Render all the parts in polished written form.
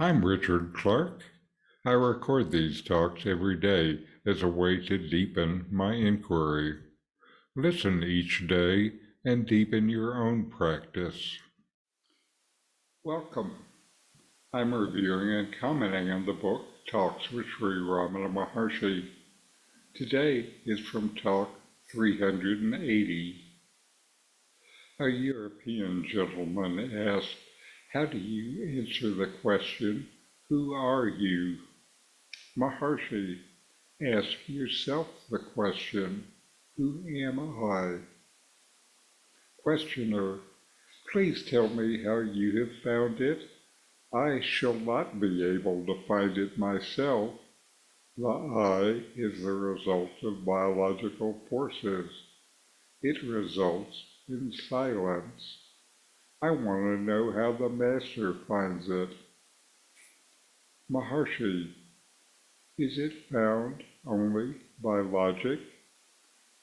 I'm Richard Clarke. I record these talks every day as a way to deepen my inquiry. Listen each day and deepen your own practice. Welcome. I'm reviewing and commenting on the book Talks with Sri Ramana Maharshi. Today is from Talk 380. A European gentleman asked, "How do you answer the question, 'Who are you?' Maharshi, ask yourself the question, 'Who am I?' Questioner, please tell me how you have found it. I shall not be able to find it myself. The I is the result of biological forces. It results in silence. I want to know how the master finds it." Maharshi, is it found only by logic?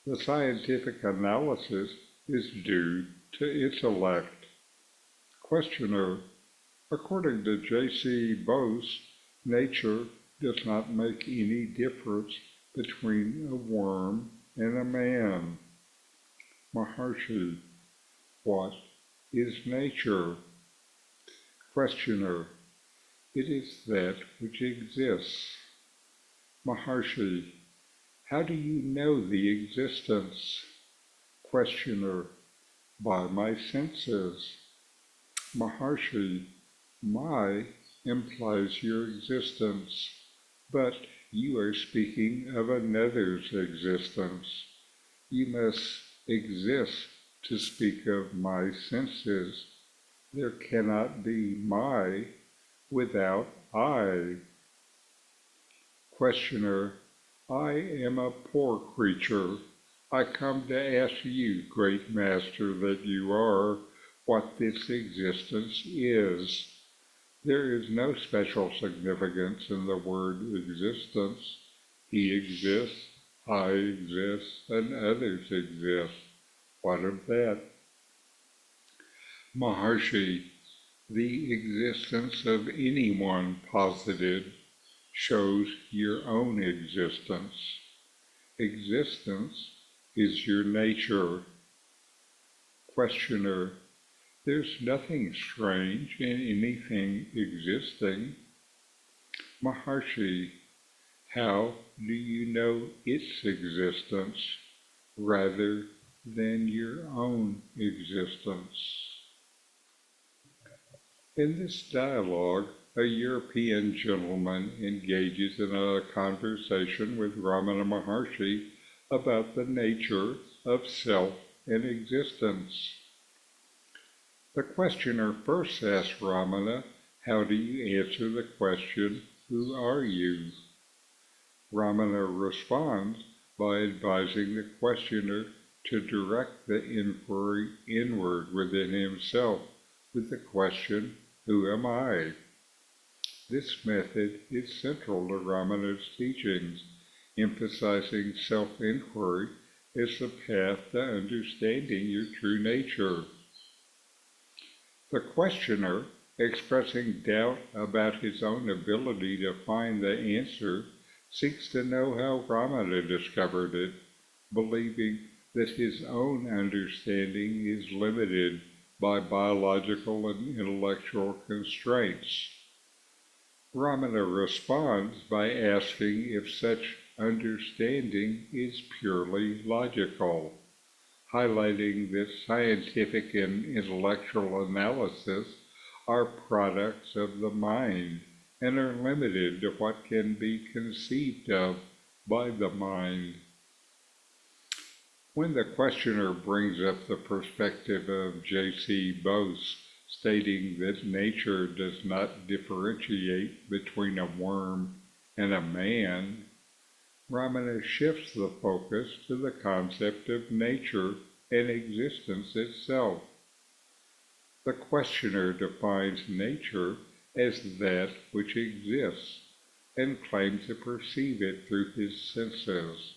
The scientific analysis is due to intellect. Questioner, according to J.C. Bose, nature does not make any difference between a worm and a man. Maharshi, what is nature? Questioner, it is that which exists. Maharshi, how do you know the existence? Questioner, by my senses. Maharshi, my implies your existence, but you are speaking of another's existence. You must exist to speak of my senses. There cannot be my without I. Questioner, I am a poor creature. I come to ask you, great master that you are, what this existence is. There is no special significance in the word existence. He exists, I exist, and others exist. What of that? Maharshi, the existence of anyone posited shows your own existence. Existence is your nature. Questioner, there's nothing strange in anything existing. Maharshi, how do you know its existence rather than your own existence? In this dialogue, a European gentleman engages in a conversation with Ramana Maharshi about the nature of self and existence. The questioner first asks Ramana, how do you answer the question, who are you? Ramana responds by advising the questioner to direct the inquiry inward within himself with the question, who am I? This method is central to Ramana's teachings, emphasizing self-inquiry as the path to understanding your true nature. The questioner, expressing doubt about his own ability to find the answer, seeks to know how Ramana discovered it, believing that his own understanding is limited by biological and intellectual constraints. Ramana responds by asking if such understanding is purely logical, highlighting that scientific and intellectual analysis are products of the mind and are limited to what can be conceived of by the mind. When the questioner brings up the perspective of J.C. Bose, stating that nature does not differentiate between a worm and a man, Ramana shifts the focus to the concept of nature and existence itself. The questioner defines nature as that which exists and claims to perceive it through his senses.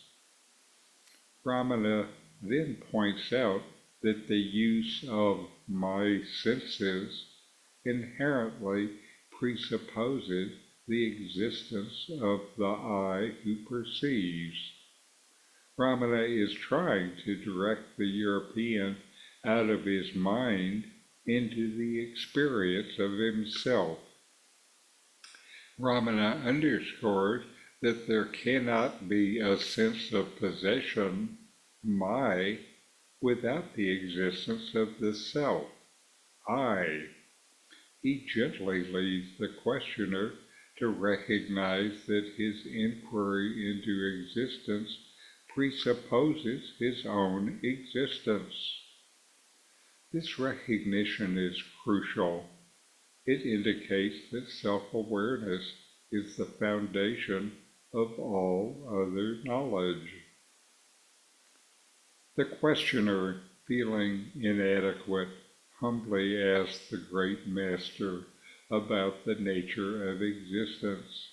Ramana then points out that the use of my senses inherently presupposes the existence of the I who perceives. Ramana is trying to direct the European out of his mind into the experience of himself. Ramana underscores that there cannot be a sense of possession, my, without the existence of the self, I. He gently leads the questioner to recognize that his inquiry into existence presupposes his own existence. This recognition is crucial. It indicates that self-awareness is the foundation of all other knowledge. The questioner, feeling inadequate, humbly asks the great master about the nature of existence,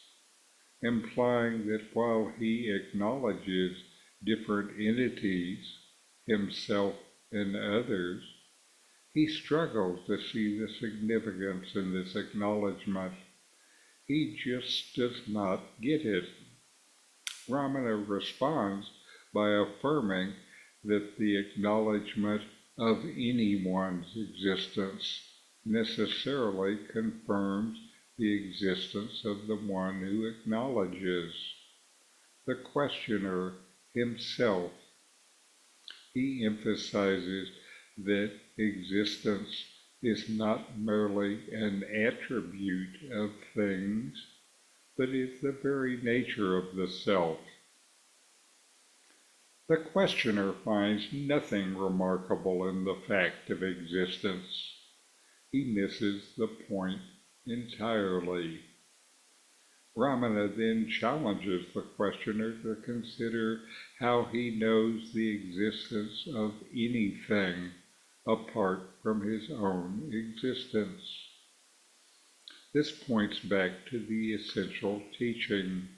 implying that while he acknowledges different entities, himself and others, he struggles to see the significance in this acknowledgement. He just does not get it. Ramana responds by affirming that the acknowledgement of anyone's existence necessarily confirms the existence of the one who acknowledges, the questioner himself. He emphasizes that existence is not merely an attribute of things, but is the very nature of the self. The questioner finds nothing remarkable in the fact of existence. He misses the point entirely. Ramana then challenges the questioner to consider how he knows the existence of anything apart from his own existence. This points back to the essential teaching.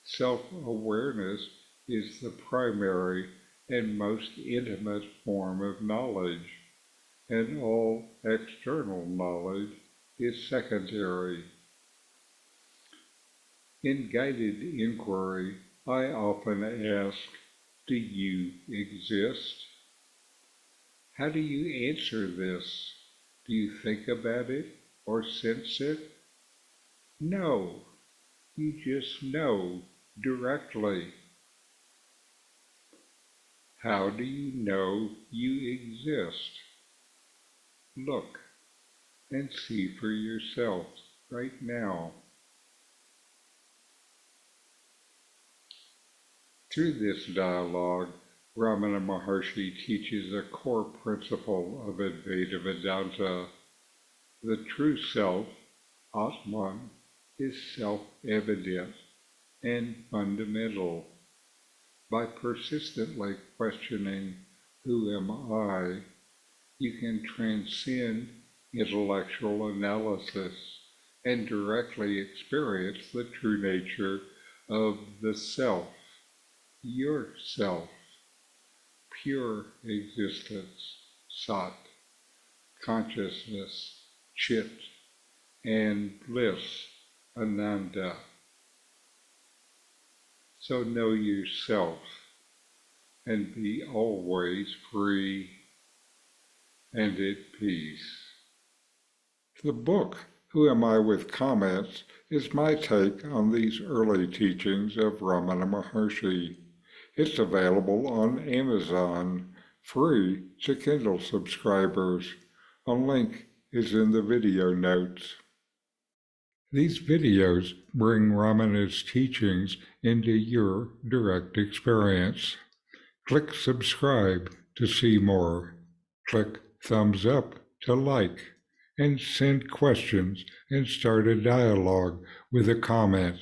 Self-awareness is the primary and most intimate form of knowledge, and all external knowledge is secondary. In guided inquiry, I often ask, do you exist? How do you answer this? Do you think about it or sense it? No, you just know directly. How do you know you exist? Look and see for yourself right now. Through this dialogue, RamanaMaharshi teaches a core principle of Advaita Vedanta. The true self, Atman, is self-evident and fundamental. By persistently questioning, who am I, you can transcend intellectual analysis and directly experience the true nature of the self, yourself, pure existence, Sat, consciousness, Chit, and bliss, Ananda. So know yourself and be always free and at peace. The book, Who Am I with Comments, is my take on these early teachings of Ramana Maharshi. It's available on Amazon, free to Kindle subscribers. A link is in the video notes. These videos bring Ramana's teachings into your direct experience. Click subscribe to see more. Click thumbs up to like, and send questions and start a dialogue with a comment.